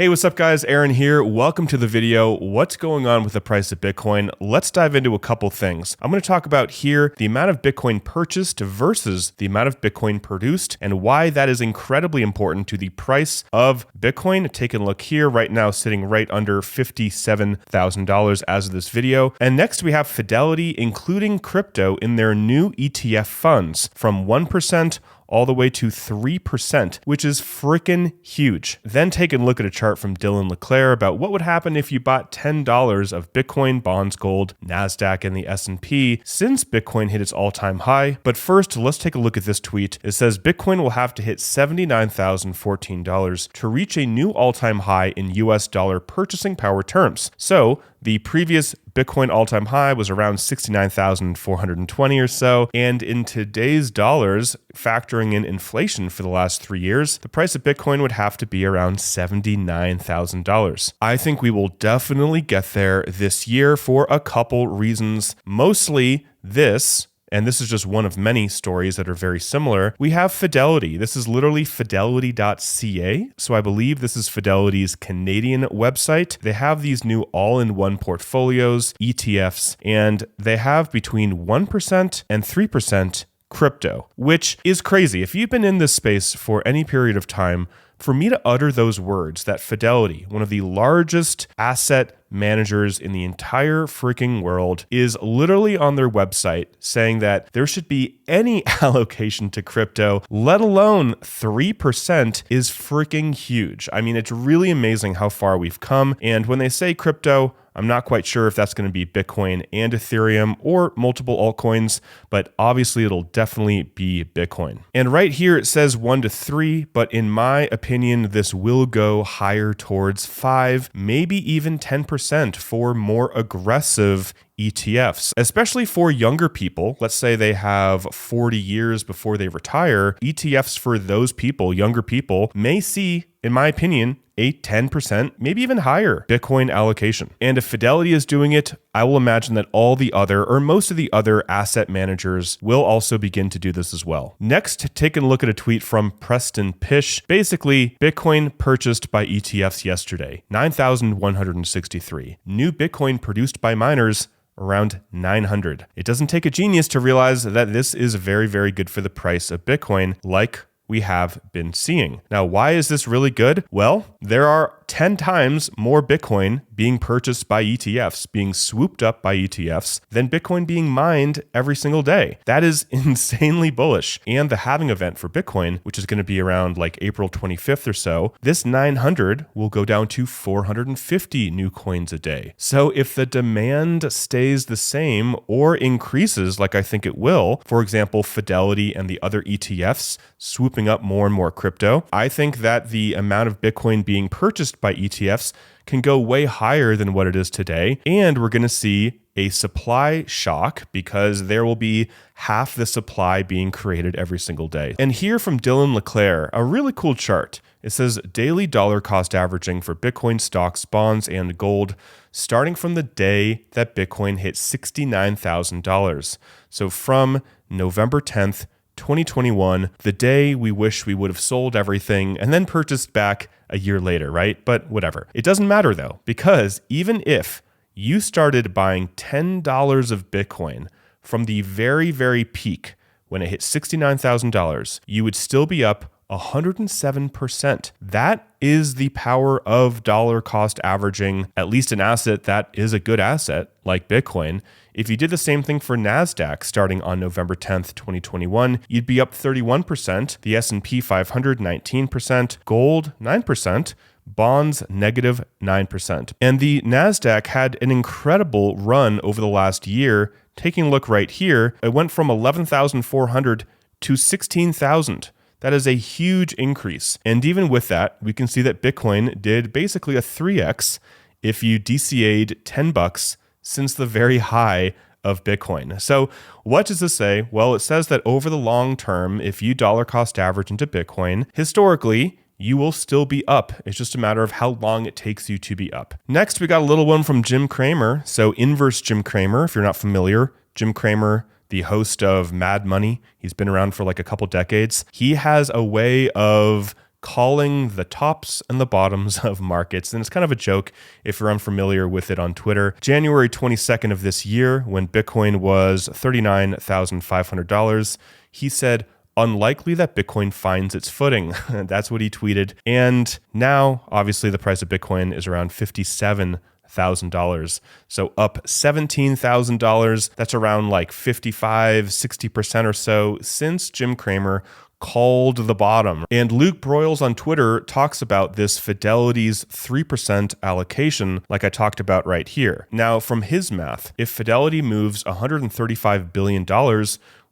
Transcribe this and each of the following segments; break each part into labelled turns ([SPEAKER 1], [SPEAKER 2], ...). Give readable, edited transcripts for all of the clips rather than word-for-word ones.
[SPEAKER 1] Hey, what's up guys? Aaron here. Welcome to the video. What's going on with the price of Bitcoin? Let's dive into a couple things. I'm going to talk about here the amount of Bitcoin purchased versus the amount of Bitcoin produced and why that is incredibly important to the price of Bitcoin. Take a look here right now, sitting right under $57,000 as of this video. And next we have Fidelity including crypto in their new ETF funds from 1% all the way to 3%, which is freaking huge. Then take a look at a chart from Dylan LeClaire about what would happen if you bought $10 of Bitcoin, bonds, gold, NASDAQ, and the S&P since Bitcoin hit its all-time high. But first, let's take a look at this tweet. It says Bitcoin will have to hit $79,014 to reach a new all-time high in US dollar purchasing power terms. So the previous Bitcoin all-time high was around 69,420 or so, and in today's dollars, factoring in inflation for the last 3 years, the price of Bitcoin would have to be around $79,000. I think we will definitely get there this year for a couple reasons, mostly this. And this is just one of many stories that are very similar. We have Fidelity. This is literally fidelity.ca. So I believe this is Fidelity's Canadian website. They have these new all-in-one portfolios, ETFs, and they have between 1% and 3% crypto, which is crazy. If you've been in this space for any period of time, for me to utter those words that Fidelity, one of the largest asset managers in the entire freaking world, is literally on their website saying that there should be any allocation to crypto, let alone 3%, is freaking huge. I mean, it's really amazing how far we've come. And when they say crypto, I'm not quite sure if that's going to be Bitcoin and Ethereum or multiple altcoins, but obviously it'll definitely be Bitcoin. And right here it says 1 to 3, but in my opinion, this will go higher towards 5, maybe even 10% for more aggressive ETFs, especially for younger people. Let's say they have 40 years before they retire. ETFs for those people, younger people, may see, in my opinion, a 10%, maybe even higher Bitcoin allocation. And if Fidelity is doing it, I will imagine that all the other, or most of the other asset managers will also begin to do this as well. Next, take a look at a tweet from Preston Pish. Basically, Bitcoin purchased by ETFs yesterday, 9,163. New Bitcoin produced by miners, around 900. It doesn't take a genius to realize that this is very, very good for the price of Bitcoin, like we have been seeing. Now, why is this really good? Well, there are 10 times more Bitcoin being purchased by ETFs, being swooped up by ETFs, than Bitcoin being mined every single day. That is insanely bullish. And the halving event for Bitcoin, which is going to be around like April 25th or so, this 900 will go down to 450 new coins a day. So if the demand stays the same or increases like I think it will, for example, Fidelity and the other ETFs swooping up more and more crypto, I think that the amount of Bitcoin being purchased by ETFs can go way higher than what it is today. And we're going to see a supply shock because there will be half the supply being created every single day. And here from Dylan LeClaire, a really cool chart. It says daily dollar cost averaging for Bitcoin stocks, bonds, and gold, starting from the day that Bitcoin hit $69,000. So from November 10th, 2021, the day we wish we would have sold everything and then purchased back a year later, right? But whatever. It doesn't matter though, because even if you started buying $10 of Bitcoin from the very, very peak when it hit $69,000, you would still be up 107%. That is the power of dollar cost averaging, at least an asset that is a good asset like Bitcoin. If you did the same thing for NASDAQ starting on November 10th, 2021, you'd be up 31%, the S&P 500 19%, gold 9%, bonds negative 9%. And the NASDAQ had an incredible run over the last year. Taking a look right here, it went from 11,400 to 16,000. That is a huge increase. And even with that, we can see that Bitcoin did basically a 3x if you DCA'd $10 since the very high of Bitcoin. So what does this say? Well, it says that over the long term, if you dollar cost average into Bitcoin, historically, you will still be up. It's just a matter of how long it takes you to be up. Next, we got a little one from Jim Cramer. So inverse Jim Cramer, if you're not familiar, Jim Cramer, the host of Mad Money, he's been around for like a couple decades. He has a way of calling the tops and the bottoms of markets. And it's kind of a joke if you're unfamiliar with it on Twitter. January 22nd of this year, when Bitcoin was $39,500, he said, "Unlikely that Bitcoin finds its footing." That's what he tweeted. And now, obviously, the price of Bitcoin is around $57,000. So up $17,000. That's around like 60% or so since Jim Cramer called the bottom. And Luke Broyles on Twitter talks about this Fidelity's 3% allocation like I talked about right here. Now, from his math, if Fidelity moves $135 billion,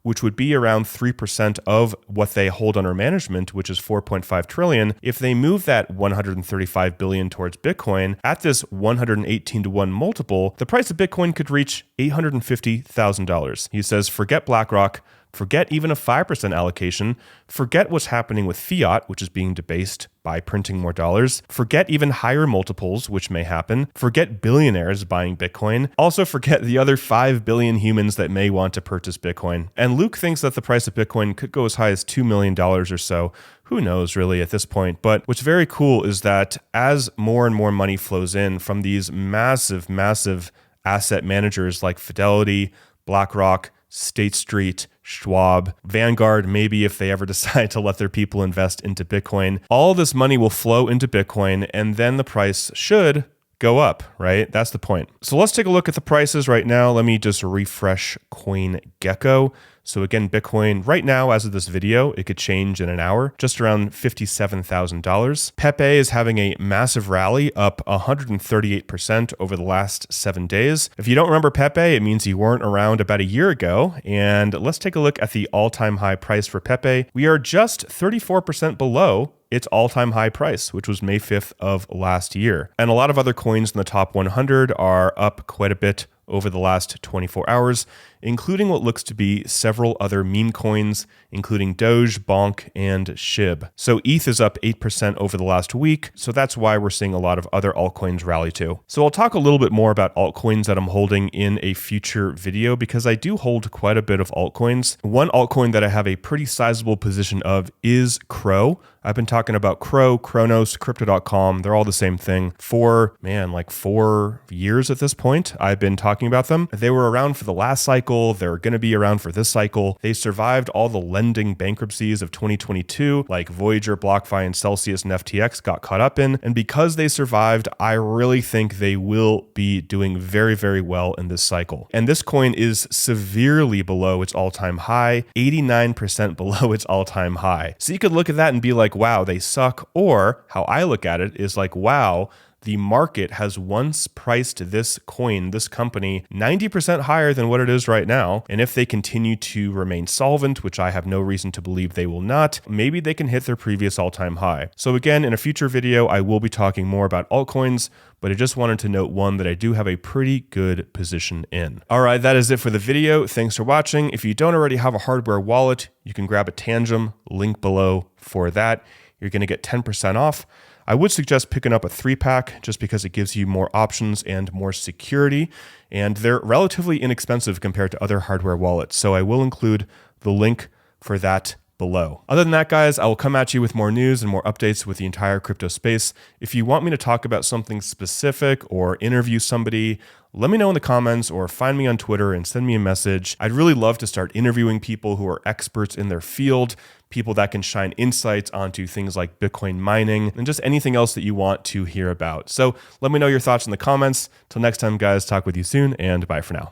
[SPEAKER 1] which would be around 3% of what they hold under management, which is 4.5 trillion. If they move that 135 billion towards Bitcoin at this 118 to 1 multiple, the price of Bitcoin could reach $850,000. He says, forget BlackRock, forget even a 5% allocation, forget what's happening with fiat, which is being debased by printing more dollars, forget even higher multiples, which may happen, forget billionaires buying Bitcoin, also forget the other 5 billion humans that may want to purchase Bitcoin. And Luke thinks that the price of Bitcoin could go as high as $2 million or so. Who knows really at this point? But what's very cool is that as more and more money flows in from these massive, massive asset managers like Fidelity, BlackRock, State Street, Schwab, Vanguard, maybe if they ever decide to let their people invest into Bitcoin, all this money will flow into Bitcoin and then the price should go up, right? That's the point. So let's take a look at the prices right now. Let me just refresh CoinGecko. So again, Bitcoin right now, as of this video, it could change in an hour, just around $57,000. Pepe is having a massive rally, up 138% over the last 7 days. If you don't remember Pepe, it means you weren't around about a year ago. And let's take a look at the all-time high price for Pepe. We are just 34% below its all-time high price, which was May 5th of last year. And a lot of other coins in the top 100 are up quite a bit over the last 24 hours, including what looks to be several other meme coins, including Doge, Bonk, and SHIB. So ETH is up 8% over the last week, so that's why we're seeing a lot of other altcoins rally too. So I'll talk a little bit more about altcoins that I'm holding in a future video because I do hold quite a bit of altcoins. One altcoin that I have a pretty sizable position of is Crow. I've been talking about Crow, Kronos, Crypto.com. They're all the same thing for, like 4 years at this point. I've been talking about them. They were around for the last cycle. They're going to be around for this cycle. They survived all the lending bankruptcies of 2022, like Voyager, BlockFi, and Celsius and FTX got caught up in. And because they survived, I really think they will be doing very, very well in this cycle. And this coin is severely below its all-time high, 89% below its all-time high. So you could look at that and be like, wow, they suck. Or how I look at it is like, wow, the market has once priced this coin, this company, 90% higher than what it is right now. And if they continue to remain solvent, which I have no reason to believe they will not, maybe they can hit their previous all-time high. So again, in a future video, I will be talking more about altcoins, but I just wanted to note one that I do have a pretty good position in. All right, that is it for the video. Thanks for watching. If you don't already have a hardware wallet, you can grab a Tangem, link below for that. You're going to get 10% off. I would suggest picking up a 3-pack just because it gives you more options and more security, and they're relatively inexpensive compared to other hardware wallets. So I will include the link for that below. Other than that, guys, I will come at you with more news and more updates with the entire crypto space. If you want me to talk about something specific or interview somebody, let me know in the comments or find me on Twitter and send me a message. I'd really love to start interviewing people who are experts in their field, people that can shine insights onto things like Bitcoin mining and just anything else that you want to hear about. So let me know your thoughts in the comments. Till next time, guys, talk with you soon and bye for now.